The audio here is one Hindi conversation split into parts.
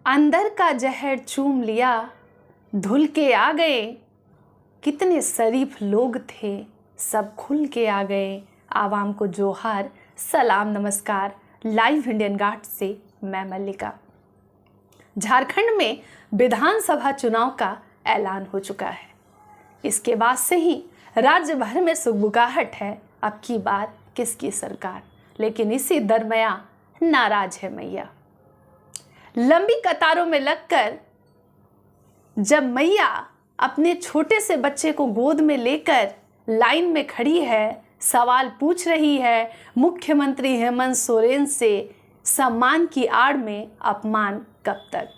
अंदर का जहर चूम लिया, धुल के आ गए। कितने शरीफ लोग थे, सब खुल के आ गए। आवाम को जोहार, सलाम, नमस्कार। लाइव इंडियन गार्ड से मैं मल्लिका। झारखंड में विधानसभा चुनाव का ऐलान हो चुका है। इसके बाद से ही राज्य भर में सुगबुगाहट है, अब की बार किसकी सरकार। लेकिन इसी दरमियान नाराज है मैया। लंबी कतारों में लगकर जब मैया अपने छोटे से बच्चे को गोद में लेकर लाइन में खड़ी है, सवाल पूछ रही है मुख्यमंत्री हेमंत सोरेन से, सम्मान की आड़ में अपमान कब तक।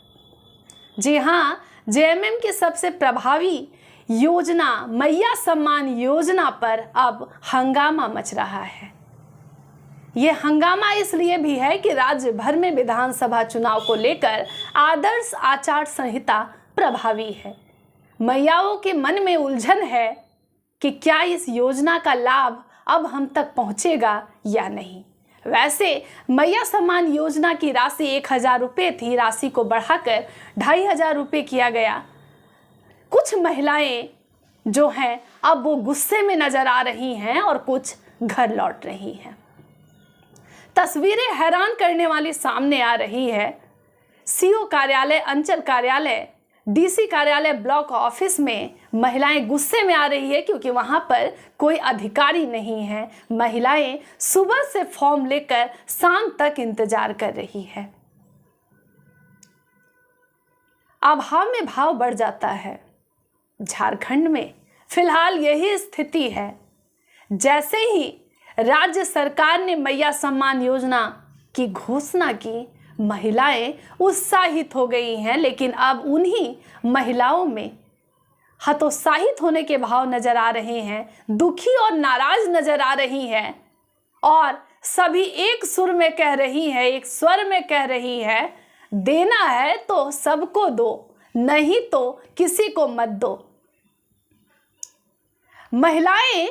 जी हाँ, जेएमएम की सबसे प्रभावी योजना मैया सम्मान योजना पर अब हंगामा मच रहा है। ये हंगामा इसलिए भी है कि राज्य भर में विधानसभा चुनाव को लेकर आदर्श आचार संहिता प्रभावी है। मैयाओं के मन में उलझन है कि क्या इस योजना का लाभ अब हम तक पहुंचेगा या नहीं। वैसे मैया सम्मान योजना की राशि 1000 रुपये थी, राशि को बढ़ाकर 2500 रुपये किया गया। कुछ महिलाएं जो हैं अब वो गुस्से में नजर आ रही हैं और कुछ घर लौट रही हैं। तस्वीरें हैरान करने वाली सामने आ रही है। सीओ कार्यालय, अंचल कार्यालय, डीसी कार्यालय, ब्लॉक ऑफिस में महिलाएं गुस्से में आ रही है क्योंकि वहां पर कोई अधिकारी नहीं है। महिलाएं सुबह से फॉर्म लेकर शाम तक इंतजार कर रही है। अभाव में भाव बढ़ जाता है। झारखंड में फिलहाल यही स्थिति है। जैसे ही राज्य सरकार ने मैया सम्मान योजना की घोषणा की, महिलाएं उत्साहित हो गई हैं, लेकिन अब उन्हीं महिलाओं में हतोत्साहित होने के भाव नजर आ रहे हैं, दुखी और नाराज नजर आ रही हैं और सभी एक सुर में कह रही है, एक स्वर में कह रही है, देना है तो सबको दो, नहीं तो किसी को मत दो। महिलाएं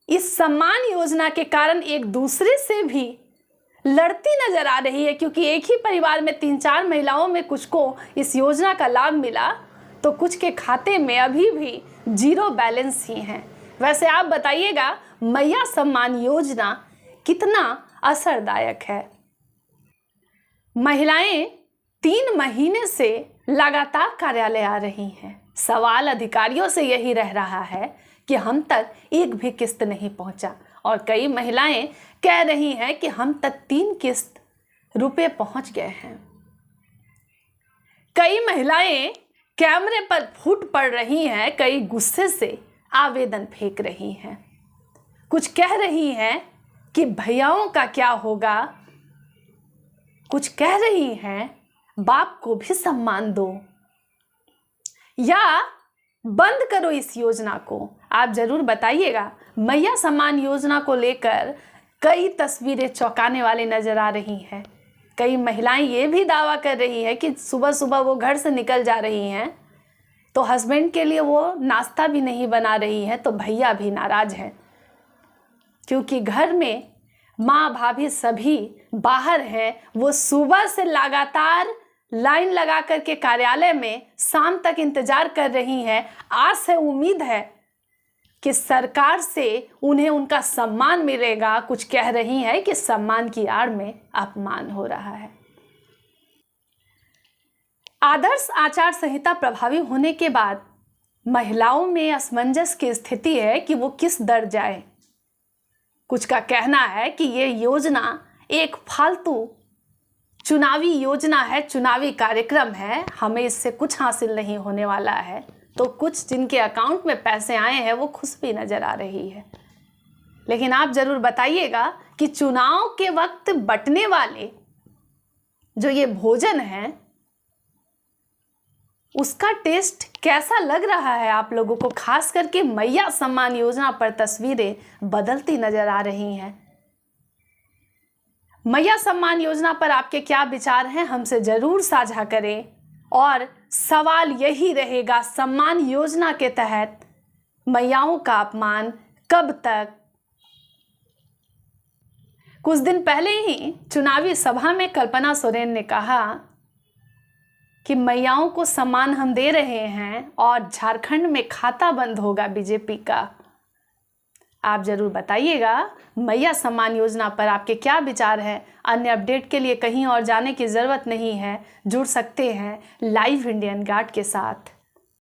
इस सम्मान योजना के कारण एक दूसरे से भी लड़ती नजर आ रही है, क्योंकि एक ही परिवार में 3-4 महिलाओं में कुछ को इस योजना का लाभ मिला तो कुछ के खाते में अभी भी 0 बैलेंस ही हैं। वैसे आप बताइएगा मैया सम्मान योजना कितना असरदायक है। महिलाएं 3 महीने से लगातार कार्यालय आ रही हैं। सवाल अधिकारियों से यही रह रहा है कि हम तक एक भी किस्त नहीं पहुंचा, और कई महिलाएं कह रही हैं कि हम तक 3 किस्त रुपए पहुंच गए हैं। कई महिलाएं कैमरे पर फूट पड़ रही हैं, कई गुस्से से आवेदन फेंक रही हैं। कुछ कह रही हैं कि भैयाओं का क्या होगा, कुछ कह रही हैं बाप को भी सम्मान दो या बंद करो इस योजना को। आप जरूर बताइएगा। मैया सम्मान योजना को लेकर कई तस्वीरें चौंकाने वाली नजर आ रही हैं। कई महिलाएं ये भी दावा कर रही है कि सुबह सुबह वो घर से निकल जा रही हैं तो हस्बैंड के लिए वो नाश्ता भी नहीं बना रही हैं, तो भैया भी नाराज हैं क्योंकि घर में माँ भाभी सभी बाहर हैं। वो सुबह से लगातार लाइन लगा करके कार्यालय में शाम तक इंतजार कर रही हैं। आस है, उम्मीद है कि सरकार से उन्हें उनका सम्मान मिलेगा। कुछ कह रही हैं कि सम्मान की आड़ में अपमान हो रहा है। आदर्श आचार संहिता प्रभावी होने के बाद महिलाओं में असमंजस की स्थिति है कि वो किस दर जाए। कुछ का कहना है कि ये योजना एक फालतू चुनावी योजना है, चुनावी कार्यक्रम है, हमें इससे कुछ हासिल नहीं होने वाला है। तो कुछ जिनके अकाउंट में पैसे आए हैं वो खुश भी नजर आ रही है। लेकिन आप जरूर बताइएगा कि चुनाव के वक्त बंटने वाले जो ये भोजन है उसका टेस्ट कैसा लग रहा है आप लोगों को। खास करके मैया सम्मान योजना पर तस्वीरें बदलती नजर आ रही हैं। मैया सम्मान योजना पर आपके क्या विचार हैं, हमसे जरूर साझा करें। और सवाल यही रहेगा, सम्मान योजना के तहत मैयाओं का अपमान कब तक। कुछ दिन पहले ही चुनावी सभा में कल्पना सोरेन ने कहा कि मैयाओं को सम्मान हम दे रहे हैं और झारखंड में खाता बंद होगा बीजेपी का। आप ज़रूर बताइएगा मैया सम्मान योजना पर आपके क्या विचार हैं। अन्य अपडेट के लिए कहीं और जाने की ज़रूरत नहीं है, जुड़ सकते हैं लाइव इंडियन गार्ड के साथ।